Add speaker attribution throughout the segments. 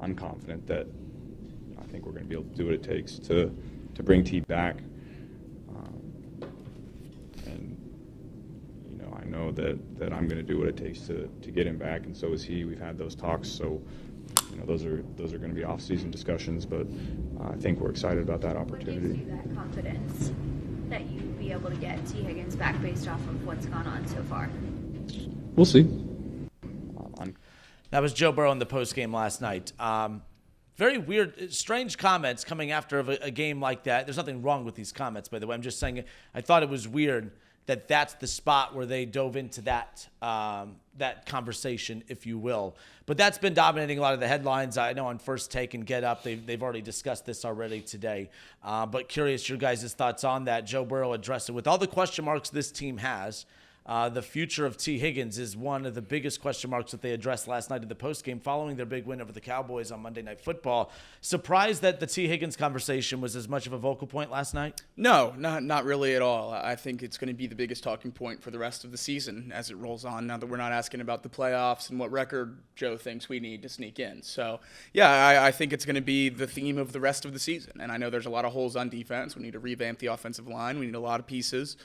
Speaker 1: I'm confident that I think we're going to be able to do what it takes to bring T back. I know that I'm going to do what it takes to get him back, and so is he. We've had those talks, so those are going to be off-season discussions, but I think we're excited about that opportunity.
Speaker 2: What gives you that confidence that you'd be able to get T. Higgins back based off of what's gone on so far?
Speaker 1: We'll see.
Speaker 3: That was Joe Burrow in the postgame last night. Very weird, strange comments coming after a game like that. There's nothing wrong with these comments, by the way. I'm just saying I thought it was weird that that's the spot where they dove into that conversation, if you will. But that's been dominating a lot of the headlines. I know on First Take and Get Up, they've already discussed this already today. But curious your guys' thoughts on that. Joe Burrow addressed it. With all the question marks this team has, the future of T. Higgins is one of the biggest question marks that they addressed last night in the postgame following their big win over the Cowboys on Monday Night Football. Surprised that the T. Higgins conversation was as much of a vocal point last night?
Speaker 4: No, not really at all. I think it's going to be the biggest talking point for the rest of the season as it rolls on, now that we're not asking about the playoffs and what record Joe thinks we need to sneak in. So, yeah, I think it's going to be the theme of the rest of the season. And I know there's a lot of holes on defense. We need to revamp the offensive line. We need a lot of pieces.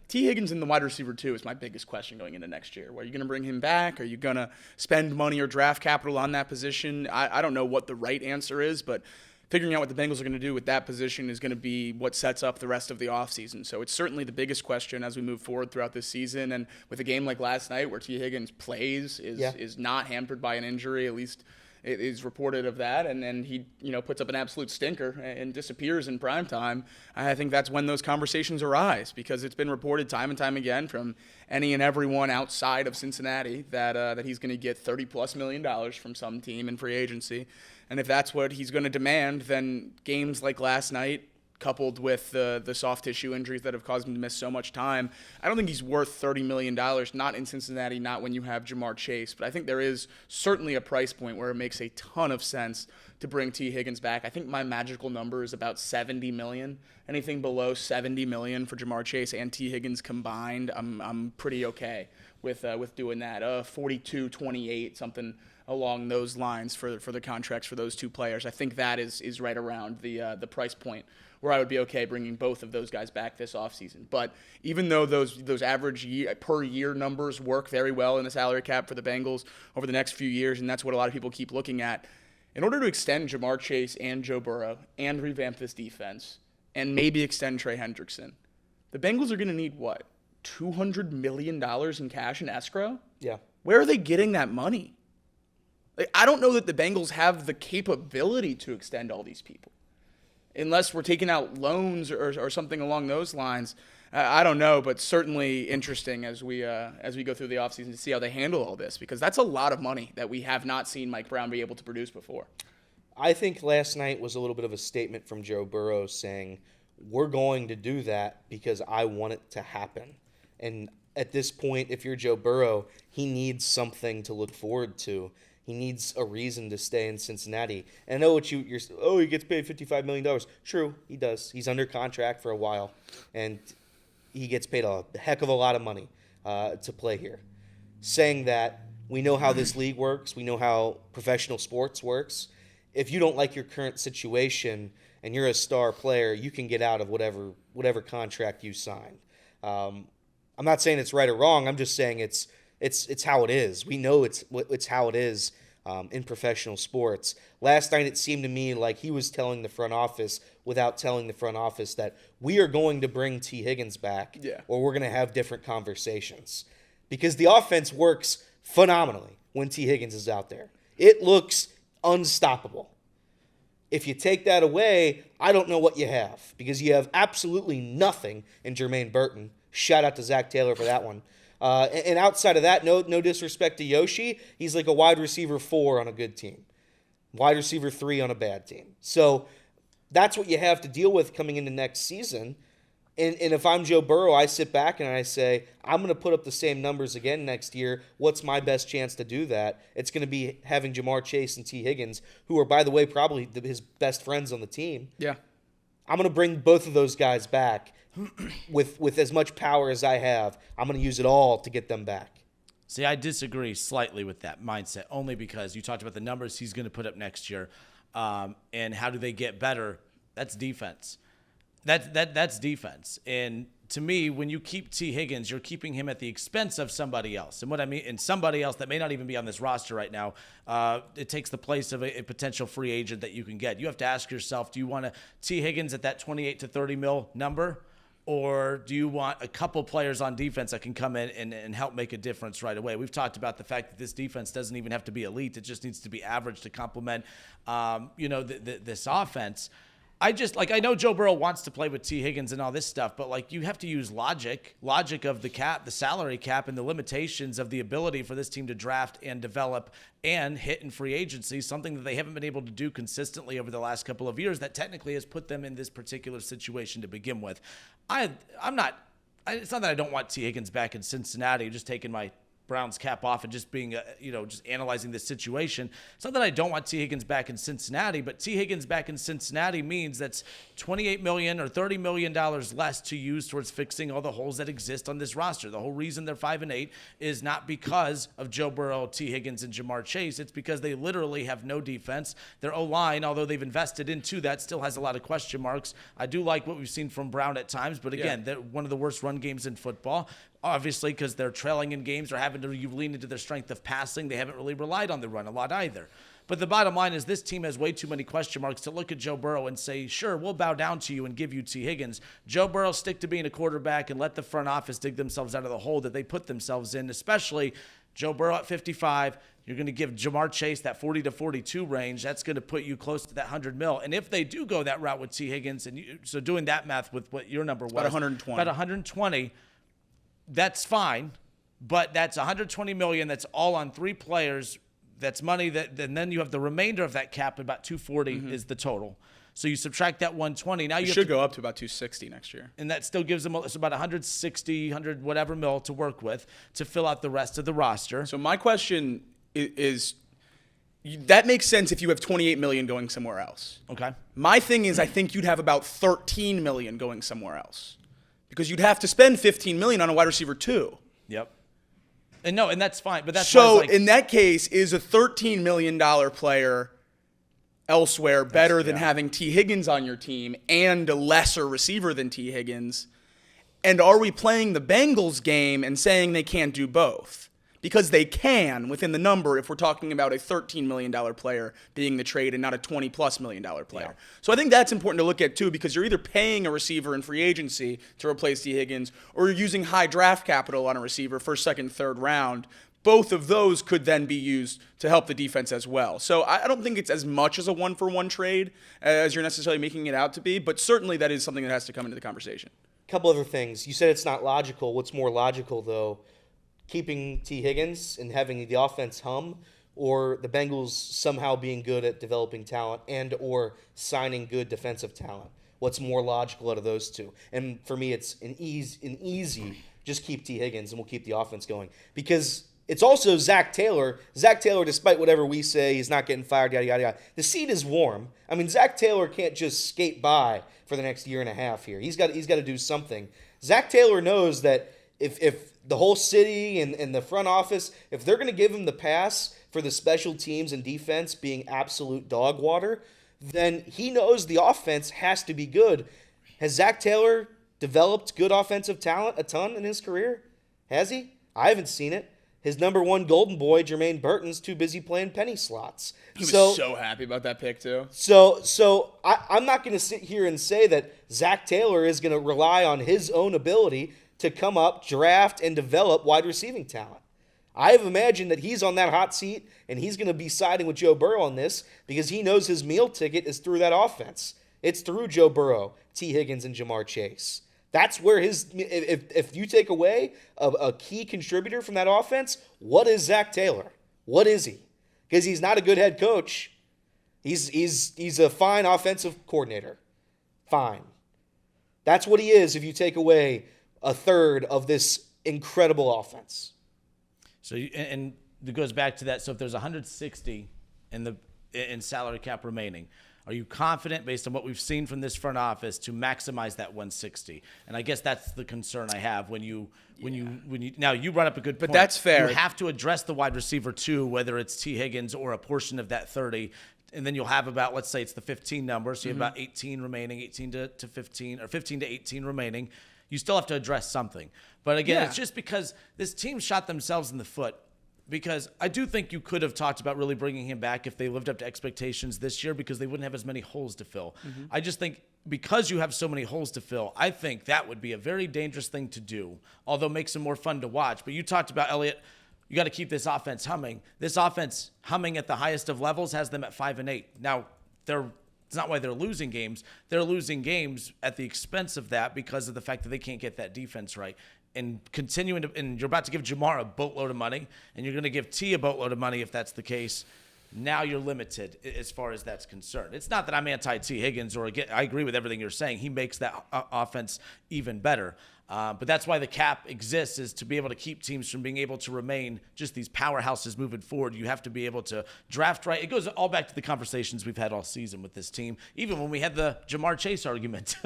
Speaker 4: T. Higgins in the wide receiver, too, is my biggest question going into next year. Are you going to bring him back? Are you going to spend money or draft capital on that position? I don't know what the right answer is, but figuring out what the Bengals are going to do with that position is going to be what sets up the rest of the offseason. So it's certainly the biggest question as we move forward throughout this season. And with a game like last night where T. Higgins plays, is not hampered by an injury, at least it is reported of that, and then he puts up an absolute stinker and disappears in prime time, I think that's when those conversations arise, because it's been reported time and time again from any and everyone outside of Cincinnati that he's going to get $30+ million from some team in free agency. And if that's what he's going to demand, then games like last night, coupled with the soft tissue injuries that have caused him to miss so much time, I don't think he's worth $30 million, not in Cincinnati, not when you have Jamar Chase. But I think there is certainly a price point where it makes a ton of sense to bring T. Higgins back. I think my magical number is about $70 million. Anything below $70 million for Jamar Chase and T. Higgins combined, I'm pretty okay with doing that. 42-28, something along those lines for the contracts for those two players. I think that is right around the price point where I would be okay bringing both of those guys back this offseason. But even though those average per year numbers work very well in the salary cap for the Bengals over the next few years, and that's what a lot of people keep looking at, in order to extend Jamar Chase and Joe Burrow and revamp this defense and maybe extend Trey Hendrickson, the Bengals are going to need what? $200 million in cash in escrow?
Speaker 5: Yeah.
Speaker 4: Where are they getting that money? I don't know that the Bengals have the capability to extend all these people. Unless we're taking out loans or something along those lines. I don't know, but certainly interesting as we go through the offseason to see how they handle all this, because that's a lot of money that we have not seen Mike Brown be able to produce before.
Speaker 5: I think last night was a little bit of a statement from Joe Burrow saying, we're going to do that because I want it to happen. And at this point, if you're Joe Burrow, he needs something to look forward to. He needs a reason to stay in Cincinnati. And I know what he gets paid $55 million. True, he does. He's under contract for a while, and he gets paid a heck of a lot of money to play here. Saying that, we know how this league works. We know how professional sports works. If you don't like your current situation and you're a star player, you can get out of whatever contract you signed. I'm not saying it's right or wrong. I'm just saying it's how it is. We know it's how it is in professional sports. Last night it seemed to me like he was telling the front office without telling the front office that we are going to bring T. Higgins back, or we're going to have different conversations. Because the offense works phenomenally when T. Higgins is out there. It looks unstoppable. If you take that away, I don't know what you have, because you have absolutely nothing in Jermaine Burton. Shout out to Zack Taylor for that one. And outside of that, no disrespect to Yoshi, he's like a wide receiver 4 on a good team, wide receiver 3 on a bad team. So that's what you have to deal with coming into next season. And if I'm Joe Burrow, I sit back and I say, I'm going to put up the same numbers again next year. What's my best chance to do that? It's going to be having Jamar Chase and T. Higgins, who are, by the way, probably his best friends on the team.
Speaker 4: Yeah.
Speaker 5: I'm going to bring both of those guys back with as much power as I have. I'm going to use it all to get them back.
Speaker 3: See, I disagree slightly with that mindset, only because you talked about the numbers he's going to put up next year, and how do they get better? That's defense. That's defense. And to me, when you keep T. Higgins, you're keeping him at the expense of somebody else. And what I mean, and somebody else that may not even be on this roster right now, it takes the place of a potential free agent that you can get. You have to ask yourself, do you want T. Higgins at that 28 to 30 mil number? Or do you want a couple players on defense that can come in and help make a difference right away? We've talked about the fact that this defense doesn't even have to be elite. It just needs to be average to complement, this offense. I know Joe Burrow wants to play with T. Higgins and all this stuff, but you have to use logic of the cap, the salary cap, and the limitations of the ability for this team to draft and develop and hit in free agency, something that they haven't been able to do consistently over the last couple of years that technically has put them in this particular situation to begin with. It's not that I don't want T. Higgins back in Cincinnati, just taking my Browns cap off and just being, just analyzing this situation. It's not that I don't want T. Higgins back in Cincinnati, but T. Higgins back in Cincinnati means that's $28 million or $30 million less to use towards fixing all the holes that exist on this roster. The whole reason they're 5-8 is not because of Joe Burrow, T. Higgins, and Jamar Chase. It's because they literally have no defense. Their O-line, although they've invested into that, still has a lot of question marks. I do like what we've seen from Brown at times, but again, they're one of the worst run games in football. Obviously, because they're trailing in games or having to lean into their strength of passing, they haven't really relied on the run a lot either. But the bottom line is this team has way too many question marks to look at Joe Burrow and say, sure, we'll bow down to you and give you T. Higgins. Joe Burrow, stick to being a quarterback and let the front office dig themselves out of the hole that they put themselves in, especially Joe Burrow at 55. You're going to give Jamar Chase that 40 to 42 range. That's going to put you close to that 100 mil. And if they do go that route with T. Higgins, so doing that math with what your number was.
Speaker 4: About 120.
Speaker 3: About 120. That's fine, but that's $120 million. That's all on 3 players. That's money and then you have the remainder of that cap. About 240 is the total. So you subtract that 120. Now you
Speaker 4: should go up to about 260 next year,
Speaker 3: and that still gives them about 160, 100 whatever mil to work with to fill out the rest of the roster.
Speaker 4: So my question is that makes sense if you have 28 million going somewhere else.
Speaker 3: Okay.
Speaker 4: My thing is, I think you'd have about 13 million going somewhere else. Because you'd have to spend $15 million on a wide receiver too.
Speaker 3: Yep. And that's fine. But that's
Speaker 4: so in that case, is a $13 million player elsewhere better than having T. Higgins on your team and a lesser receiver than T. Higgins? And are we playing the Bengals game and saying they can't do both? Because they can within the number if we're talking about a $13 million player being the trade and not a $20+ million player. Yeah. So I think that's important to look at too, because you're either paying a receiver in free agency to replace T. Higgins or you're using high draft capital on a receiver first, second, third round. Both of those could then be used to help the defense as well. So I don't think it's as much as a one-for-one trade as you're necessarily making it out to be, but certainly that is something that has to come into the conversation.
Speaker 5: A couple other things. You said it's not logical. What's more logical, though? Keeping T. Higgins and having the offense hum, or the Bengals somehow being good at developing talent and or signing good defensive talent? What's more logical out of those two? And for me, it's an easy just keep T. Higgins and we'll keep the offense going. Because it's also Zack Taylor. Zack Taylor, despite whatever we say, he's not getting fired, yada, yada, yada. The seat is warm. I mean, Zack Taylor can't just skate by for the next year and a half here. He's got to do something. Zack Taylor knows that if the whole city and the front office, if they're going to give him the pass for the special teams and defense being absolute dog water, then he knows the offense has to be good. Has Zack Taylor developed good offensive talent a ton in his career? Has he? I haven't seen it. His number one golden boy, Jermaine Burton's too busy playing penny slots.
Speaker 4: He was so happy about that pick, too.
Speaker 5: So I'm not going to sit here and say that Zack Taylor is going to rely on his own ability to come up, draft, and develop wide receiving talent. I have imagined that he's on that hot seat, and he's going to be siding with Joe Burrow on this because he knows his meal ticket is through that offense. It's through Joe Burrow, T. Higgins, and Jamar Chase. That's where if you take away a key contributor from that offense, what is Zack Taylor? What is he? Because he's not a good head coach. He's a fine offensive coordinator. Fine. That's what he is if you take away a third of this incredible offense.
Speaker 3: So and it goes back to that. So if there's 160 in salary cap remaining, Are you confident, based on what we've seen from this front office, to maximize that 160? And I guess that's the concern I have when you now you brought up a good point.
Speaker 4: But that's fair.
Speaker 3: You have to address the wide receiver too, whether it's T. Higgins or a portion of that 30. And then you'll have about, let's say it's the 15 number, so you have about 18 remaining, 18 to 15, or 15 to 18 remaining. You still have to address something. But again, it's just because this team shot themselves in the foot. Because I do think you could have talked about really bringing him back if they lived up to expectations this year, because they wouldn't have as many holes to fill. I just think because you have so many holes to fill, I think that would be a very dangerous thing to do, although makes them more fun to watch. But you talked about, Elliott, you got to keep this offense humming. This offense humming at the highest of levels has them at 5-8. Now, it's not why they're losing games. They're losing games at the expense of that because of the fact that they can't get that defense right. And and you're about to give Jamar a boatload of money, and you're going to give T a boatload of money if that's the case. Now you're limited as far as that's concerned. It's not that I'm anti-T. Higgins, I agree with everything you're saying. He makes that offense even better. But that's why the cap exists, is to be able to keep teams from being able to remain just these powerhouses moving forward. You have to be able to draft right. It goes all back to the conversations we've had all season with this team, even when we had the Jamar Chase argument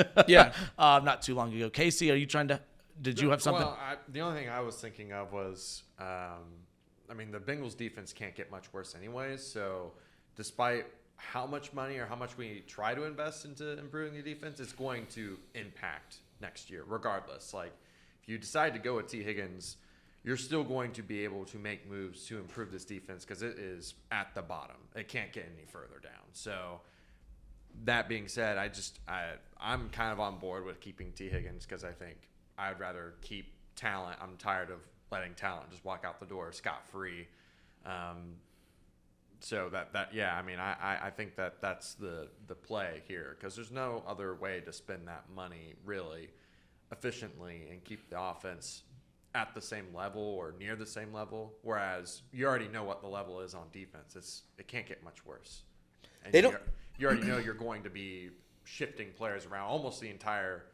Speaker 3: not too long ago. Casey, are you trying to – did you have something?
Speaker 6: Well, the only thing I was thinking of was the Bengals defense can't get much worse anyways. So despite how much money or how much we try to invest into improving the defense, it's going to impact next year regardless. Like, if you decide to go with T. Higgins, you're still going to be able to make moves to improve this defense because it is at the bottom. It can't get any further down. So that being said, I'm kind of on board with keeping T. Higgins because I think I would rather keep talent. I'm tired of letting talent just walk out the door scot-free. So I think that's the play here, because there's no other way to spend that money really efficiently and keep the offense at the same level or near the same level, whereas you already know what the level is on defense. It can't get much worse. And you already know you're going to be shifting players around. Almost the entire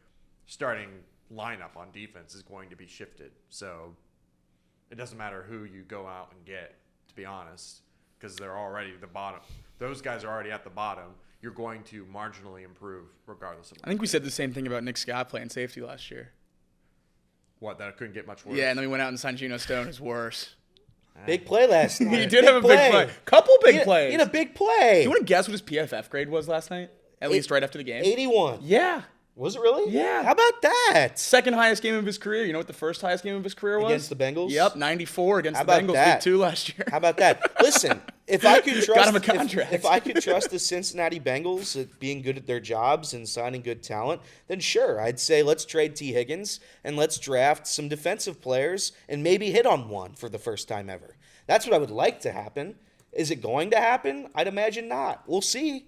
Speaker 6: starting lineup on defense is going to be shifted. So it doesn't matter who you go out and get, to be honest, because they're already the bottom. Those guys are already at the bottom. You're going to marginally improve regardless of what.
Speaker 4: I think we said the same thing about Nick Scott playing safety last year.
Speaker 6: What, that it couldn't get much worse?
Speaker 4: Yeah, and then we went out and signed Geno Stone, who's worse.
Speaker 5: Big play last night.
Speaker 4: He did have a big play. Couple big plays.
Speaker 5: He had a big play.
Speaker 4: Do you want to guess what his PFF grade was last night? At least right after the game?
Speaker 5: 81.
Speaker 4: Yeah.
Speaker 5: Was it really?
Speaker 4: Yeah.
Speaker 5: How about that?
Speaker 4: Second highest game of his career. You know what the first highest game of his career was?
Speaker 5: Against the Bengals?
Speaker 4: Yep, 94 against
Speaker 5: How
Speaker 4: the
Speaker 5: about
Speaker 4: Bengals.
Speaker 5: that?
Speaker 4: Week 2 last year.
Speaker 5: How about that? Listen, if I could trust
Speaker 4: Got him a contract.
Speaker 5: If I could trust the Cincinnati Bengals at being good at their jobs and signing good talent, then sure, I'd say let's trade T. Higgins and let's draft some defensive players and maybe hit on one for the first time ever. That's what I would like to happen. Is it going to happen? I'd imagine not. We'll see.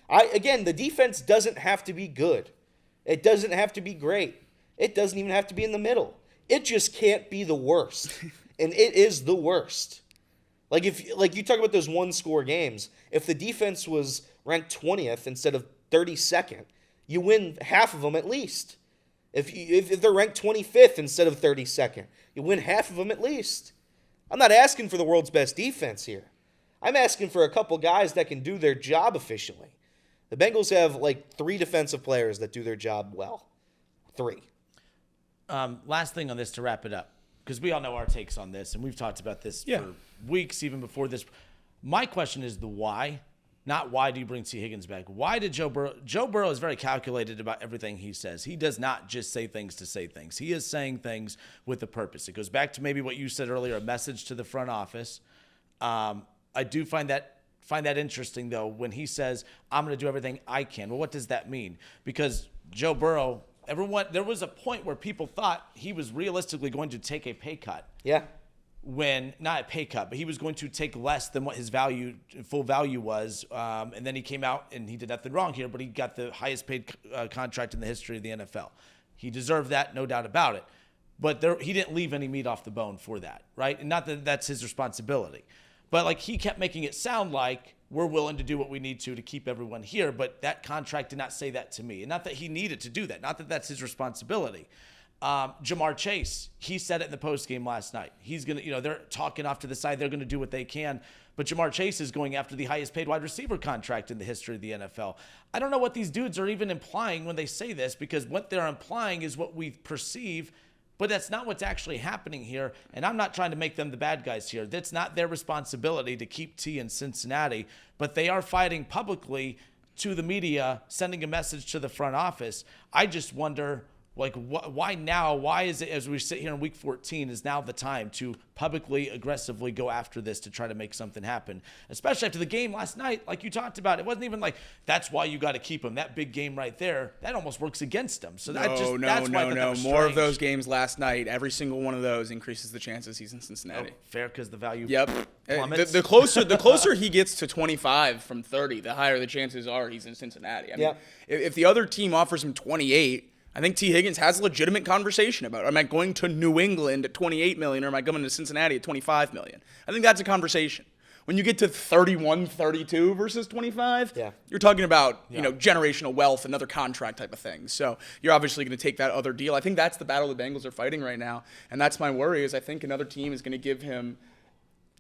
Speaker 5: Again, the defense doesn't have to be good. It doesn't have to be great. It doesn't even have to be in the middle. It just can't be the worst. And it is the worst. Like you talk about those one-score games, if the defense was ranked 20th instead of 32nd, you win half of them at least. If they're ranked 25th instead of 32nd, you win half of them at least. I'm not asking for the world's best defense here. I'm asking for a couple guys that can do their job efficiently. The Bengals have like 3 defensive players that do their job well. 3.
Speaker 3: Last thing on this to wrap it up, because we all know our takes on this, and we've talked about this for weeks, even before this. My question is the why, not why do you bring T. Higgins back? Why did Joe Burrow? Joe Burrow is very calculated about everything he says. He does not just say things to say things. He is saying things with a purpose. It goes back to maybe what you said earlier, a message to the front office. I do find that interesting, though, when he says, I'm going to do everything I can. Well, what does that mean? Because Joe Burrow, there was a point where people thought he was realistically going to take a pay cut.
Speaker 5: Yeah.
Speaker 3: Not a pay cut, but he was going to take less than what his full value was. And then he came out and he did nothing wrong here, but he got the highest paid contract in the history of the NFL. He deserved that, no doubt about it. But he didn't leave any meat off the bone for that, right? And not that that's his responsibility. But he kept making it sound like we're willing to do what we need to keep everyone here. But that contract did not say that to me. And not that he needed to do that. Not that that's his responsibility. Jamar Chase, he said it in the postgame last night. He's going to, they're talking off to the side. They're going to do what they can. But Jamar Chase is going after the highest paid wide receiver contract in the history of the NFL. I don't know what these dudes are even implying when they say this, because what they're implying is what we perceive, but that's not what's actually happening here. And I'm not trying to make them the bad guys here. That's not their responsibility to keep T in Cincinnati, but they are fighting publicly to the media, sending a message to the front office. I just wonder, why now? Why is it, as we sit here in week 14, is now the time to publicly, aggressively go after this to try to make something happen? Especially after the game last night, like you talked about. It wasn't even like, that's why you got to keep him. That big game right there, that almost works against them. So that's why I thought that was
Speaker 4: More of
Speaker 3: strange.
Speaker 4: those games last night, every single one of those increases the chances he's in Cincinnati.
Speaker 3: Fair, because the value
Speaker 4: Yep.
Speaker 3: plummets.
Speaker 4: The closer he gets to 25 from 30, the higher the chances are he's in Cincinnati. I mean, if the other team offers him 28, I think T. Higgins has a legitimate conversation about it. Am I going to New England at $28 million, or am I going to Cincinnati at $25 million? I think that's a conversation. When you get to 31, 32 versus 25, you're talking about generational wealth, another contract type of thing. So you're obviously going to take that other deal. I think that's the battle the Bengals are fighting right now, and that's my worry. Is I think another team is going to give him.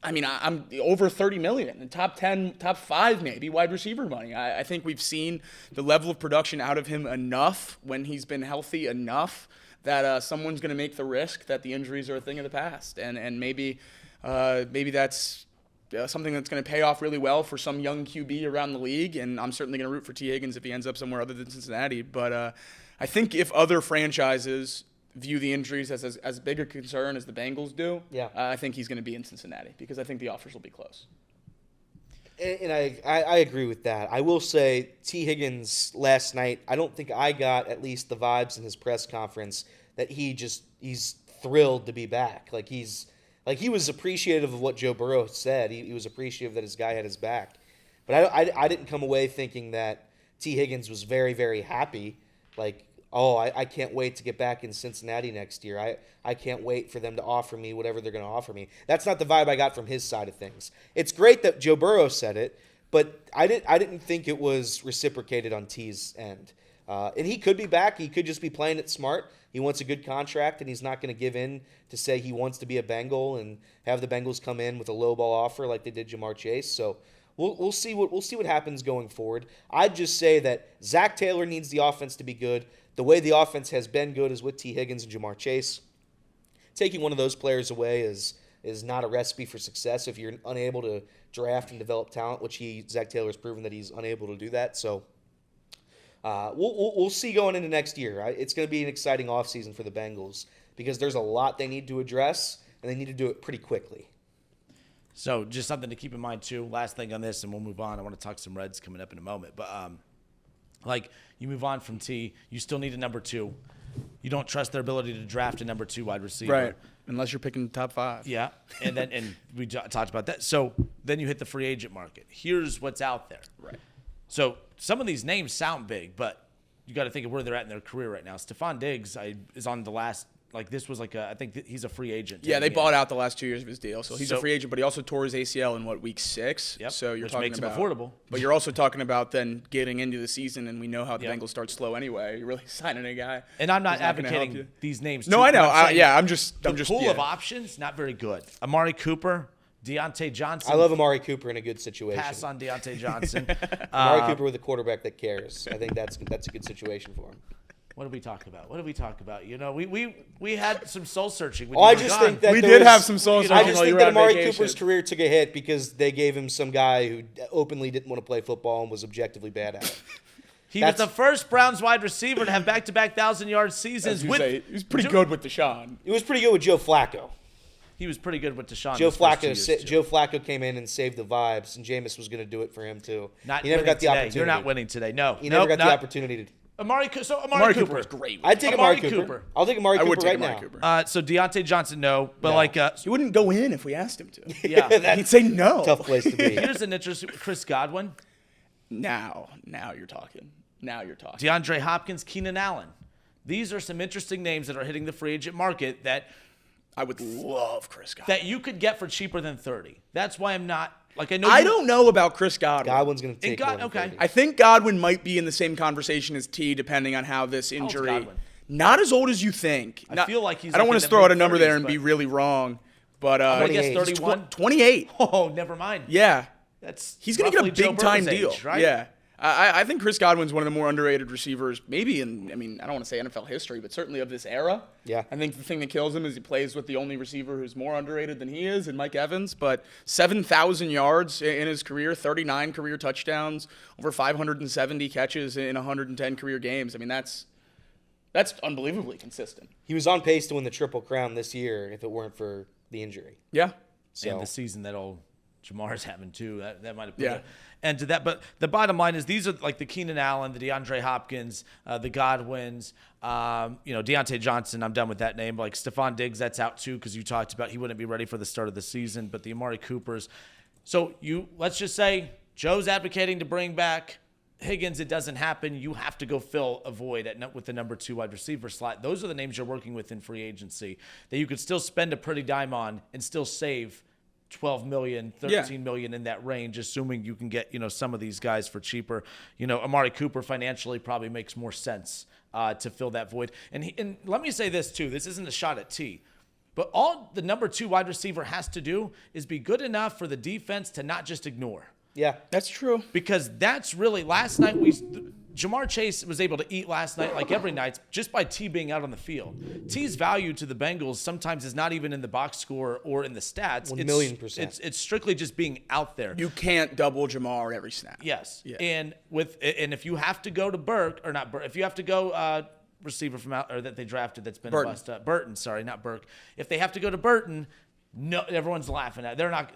Speaker 4: I'm over $30 million, and top 10, top 5 maybe wide receiver money. I think we've seen the level of production out of him enough when he's been healthy enough that someone's going to make the risk that the injuries are a thing of the past, and maybe that's something that's going to pay off really well for some young QB around the league. And I'm certainly going to root for T. Higgins if he ends up somewhere other than Cincinnati. But I think if other franchises view the injuries as big a concern as the Bengals do, I think he's going to be in Cincinnati, because I think the offers will be close.
Speaker 5: And I agree with that. I will say T. Higgins last night, I don't think I got at least the vibes in his press conference that he's thrilled to be back. He was appreciative of what Joe Burrow said. He was appreciative that his guy had his back. But I didn't come away thinking that T. Higgins was very, very happy. I can't wait to get back in Cincinnati next year. I can't wait for them to offer me whatever they're going to offer me. That's not the vibe I got from his side of things. It's great that Joe Burrow said it, but I didn't think it was reciprocated on T's end. And he could be back. He could just be playing it smart. He wants a good contract, and he's not going to give in to say he wants to be a Bengal and have the Bengals come in with a lowball offer like they did Jamar Chase. So we'll see what happens going forward. I'd just say that Zack Taylor needs the offense to be good. The way the offense has been good is with T. Higgins and Jamar Chase. Taking one of those players away is not a recipe for success if you're unable to draft and develop talent, which Zack Taylor has proven that he's unable to do that. So we'll see going into next year. It's going to be an exciting offseason for the Bengals because there's a lot they need to address, and they need to do it pretty quickly.
Speaker 3: So just something to keep in mind, too. Last thing on this, and we'll move on. I want to talk some Reds coming up in a moment. But, you move on from T, you still need a number 2. You don't trust their ability to draft a number 2 wide receiver.
Speaker 4: Right, unless you're picking top 5.
Speaker 3: Yeah, and we talked about that. So then you hit the free agent market. Here's what's out there.
Speaker 4: Right.
Speaker 3: So some of these names sound big, but you got to think of where they're at in their career right now. Stephon Diggs is on the last. This was I think he's a free agent.
Speaker 4: Yeah, they bought out the last 2 years of his deal, so he's a free agent. But he also tore his ACL in week 6.
Speaker 3: Yep.
Speaker 4: So you're
Speaker 3: which
Speaker 4: talking
Speaker 3: makes
Speaker 4: about
Speaker 3: him affordable.
Speaker 4: But you're also talking about then getting into the season, and we know how the Bengals start slow anyway. You're really signing a guy.
Speaker 3: And I'm not
Speaker 4: who's not gonna help
Speaker 3: advocating
Speaker 4: you.
Speaker 3: these names.
Speaker 4: No,
Speaker 3: too,
Speaker 4: I know.
Speaker 3: I'm
Speaker 4: just
Speaker 3: the pool of options not very good. Amari Cooper, Deontay Johnson.
Speaker 5: I love Amari Cooper in a good situation.
Speaker 3: Pass on Deontay Johnson.
Speaker 5: Amari Cooper with a quarterback that cares. I think that's a good situation for him.
Speaker 3: What did we talk about? We had some soul searching.
Speaker 5: I just think that
Speaker 4: we did have some soul searching.
Speaker 5: I just think that Amari Cooper's career took a hit because they gave him some guy who openly didn't want to play football and was objectively bad at it.
Speaker 3: He was the first Browns wide receiver to have back-to-back 1,000-yard seasons.
Speaker 4: He was pretty good with Deshaun.
Speaker 5: He was pretty good with Joe Flacco.
Speaker 3: He was pretty good with Deshaun.
Speaker 5: Joe Flacco came in and saved the vibes, and Jameis was going to do it for him too.
Speaker 3: He never got the opportunity. You're not winning today. No,
Speaker 5: he never got the opportunity to.
Speaker 3: Amari Cooper
Speaker 4: is great.
Speaker 5: I'd take Amari Cooper. I'll take Amari Cooper right now.
Speaker 3: So Deontay Johnson, no. But
Speaker 4: he wouldn't go in if we asked him to.
Speaker 3: Yeah.
Speaker 4: He'd say no.
Speaker 5: Tough place to be.
Speaker 3: Here's an interesting Chris Godwin.
Speaker 4: Now you're talking.
Speaker 3: DeAndre Hopkins, Keenan Allen. These are some interesting names that are hitting the free agent market that
Speaker 4: I would love Chris Godwin.
Speaker 3: That you could get for cheaper than 30. That's why I'm not I
Speaker 4: don't know about Chris Godwin.
Speaker 5: Godwin's going to take more than 30.
Speaker 4: I think Godwin might be in the same conversation as T, depending on how this injury. Not as old as you think.
Speaker 3: I feel like he's
Speaker 4: I don't
Speaker 3: like
Speaker 4: want
Speaker 3: in
Speaker 4: to
Speaker 3: the
Speaker 4: throw out a number there
Speaker 3: mid-30s,
Speaker 4: and be
Speaker 3: but-
Speaker 4: really wrong, but
Speaker 3: I guess
Speaker 5: 28.
Speaker 3: 31.
Speaker 4: 28.
Speaker 3: Oh, never mind.
Speaker 4: Yeah.
Speaker 3: He's
Speaker 4: Going to get a
Speaker 3: Joe
Speaker 4: big time
Speaker 3: Burrow's
Speaker 4: deal.
Speaker 3: age, right?
Speaker 4: Yeah. I think Chris Godwin's one of the more underrated receivers, maybe I don't want to say NFL history, but certainly of this era.
Speaker 5: Yeah.
Speaker 4: I think the thing that kills him is he plays with the only receiver who's more underrated than he is, and Mike Evans. But 7,000 yards in his career, 39 career touchdowns, over 570 catches in 110 career games. I mean, that's unbelievably consistent.
Speaker 5: He was on pace to win the Triple Crown this year if it weren't for the injury.
Speaker 4: Yeah.
Speaker 5: So
Speaker 3: And the season that old Jamar's having too. That might have put
Speaker 4: Yeah.
Speaker 3: an end to that. But the bottom line is these are like the Keenan Allen, the DeAndre Hopkins, the Godwins, Deontay Johnson. I'm done with that name. Like Stephon Diggs, that's out too because you talked about he wouldn't be ready for the start of the season. But the Amari Coopers. So let's just say Joe's advocating to bring back Higgins. It doesn't happen. You have to go fill a void with the number 2 wide receiver slot. Those are the names you're working with in free agency that you could still spend a pretty dime on and still save 12 million, 13 million in that range, assuming you can get, some of these guys for cheaper. Amari Cooper financially probably makes more sense to fill that void. And let me say this too. This isn't a shot at T, but all the number 2 wide receiver has to do is be good enough for the defense to not just ignore.
Speaker 5: yeah,
Speaker 4: That's true.
Speaker 3: Because that's really last night Jamar Chase was able to eat last night like every night just by T being out on the field. T's value to the Bengals sometimes is not even in the box score or in the stats.
Speaker 5: 1,000,000%.
Speaker 3: It's strictly just being out there.
Speaker 4: You can't double Jamar every snap.
Speaker 3: Yes.
Speaker 4: Yeah.
Speaker 3: And if you have to go to Burke or not Burke, if you have to go receiver from out or that they drafted that's been
Speaker 4: Burton.
Speaker 3: a bust. Burton, sorry, not Burke. If they have to go to Burton, no, everyone's laughing at. They're not.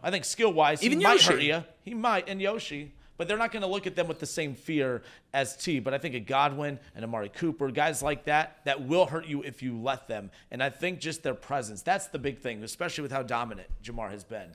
Speaker 3: I think skill wise,
Speaker 4: Even
Speaker 3: he might
Speaker 4: Yoshi.
Speaker 3: hurt you. He might, and Yoshi. But they're not going to look at them with the same fear as T. But I think a Godwin and Amari Cooper, guys like that will hurt you if you let them. And I think just their presence, that's the big thing, especially with how dominant Jamar has been.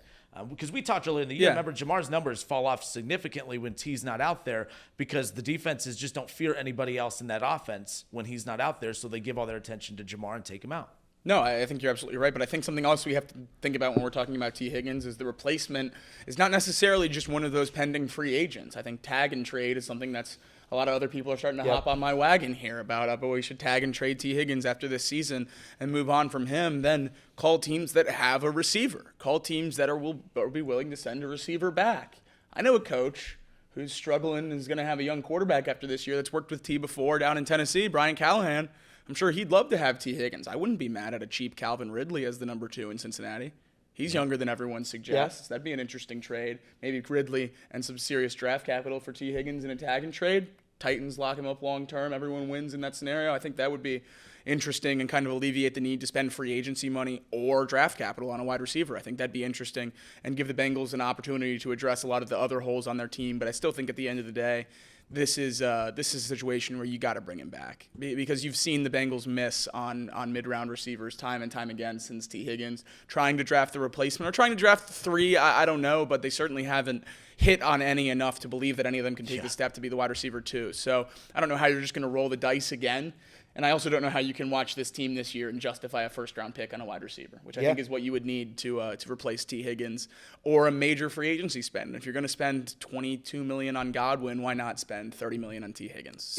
Speaker 3: Because we talked earlier in the year, remember Jamar's numbers fall off significantly when T's not out there because the defenses just don't fear anybody else in that offense when he's not out there. So they give all their attention to Jamar and take him out.
Speaker 4: No, I think you're absolutely right. But I think something else we have to think about when we're talking about T. Higgins is the replacement is not necessarily just one of those pending free agents. I think tag and trade is something that's a lot of other people are starting to hop on my wagon here about, but we should tag and trade T. Higgins after this season and move on from him. Then call teams that have a receiver. Call teams that will be willing to send a receiver back. I know a coach who's struggling and is going to have a young quarterback after this year that's worked with T before down in Tennessee, Brian Callahan. I'm sure he'd love to have T. Higgins. I wouldn't be mad at a cheap Calvin Ridley as the number 2 in Cincinnati. He's younger than everyone suggests.
Speaker 5: Yeah.
Speaker 4: That'd be an interesting trade. Maybe Ridley and some serious draft capital for T. Higgins in a tag and trade. Titans lock him up long term. Everyone wins in that scenario. I think that would be interesting and kind of alleviate the need to spend free agency money or draft capital on a wide receiver. I think that'd be interesting and give the Bengals an opportunity to address a lot of the other holes on their team. But I still think at the end of the day, this is a situation where you got to bring him back because you've seen the Bengals miss on mid-round receivers time and time again since T. Higgins trying to draft the replacement or trying to draft 3. I don't know, but they certainly haven't hit on any enough to believe that any of them can take the step to be the wide receiver 2. So I don't know how you're just going to roll the dice again. And I also don't know how you can watch this team this year and justify a first-round pick on a wide receiver, which I think is what you would need to replace T. Higgins or a major free agency spend. If you're going to spend $22 million on Godwin, why not spend $30 million on T. Higgins?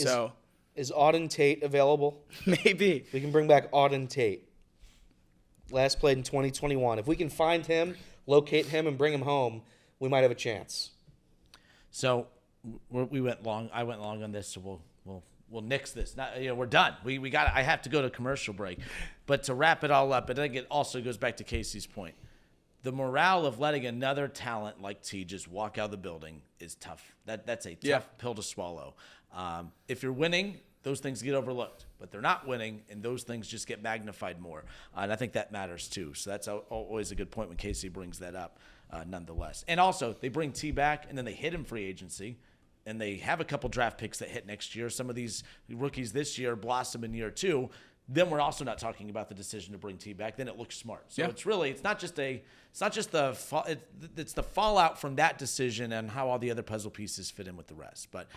Speaker 5: Is Auden Tate available?
Speaker 4: Maybe.
Speaker 5: We can bring back Auden Tate. Last played in 2021. If we can find him, locate him, and bring him home, we might have a chance.
Speaker 3: So we went long. I went long on this, so we'll nix this. We're done. We got. I have to go to commercial break, but to wrap it all up, I think it also goes back to Casey's point. The morale of letting another talent like T just walk out of the building is tough. That's a tough pill to swallow. If you're winning, those things get overlooked, but they're not winning, and those things just get magnified more. And I think that matters too. So that's always a good point when Casey brings that up, nonetheless. And also, they bring T back, and then they hit him free agency. And they have a couple draft picks that hit next year. Some of these rookies this year blossom in year 2. Then we're also not talking about the decision to bring T back. Then it looks smart. So it's not just the fallout from that decision and how all the other puzzle pieces fit in with the rest. But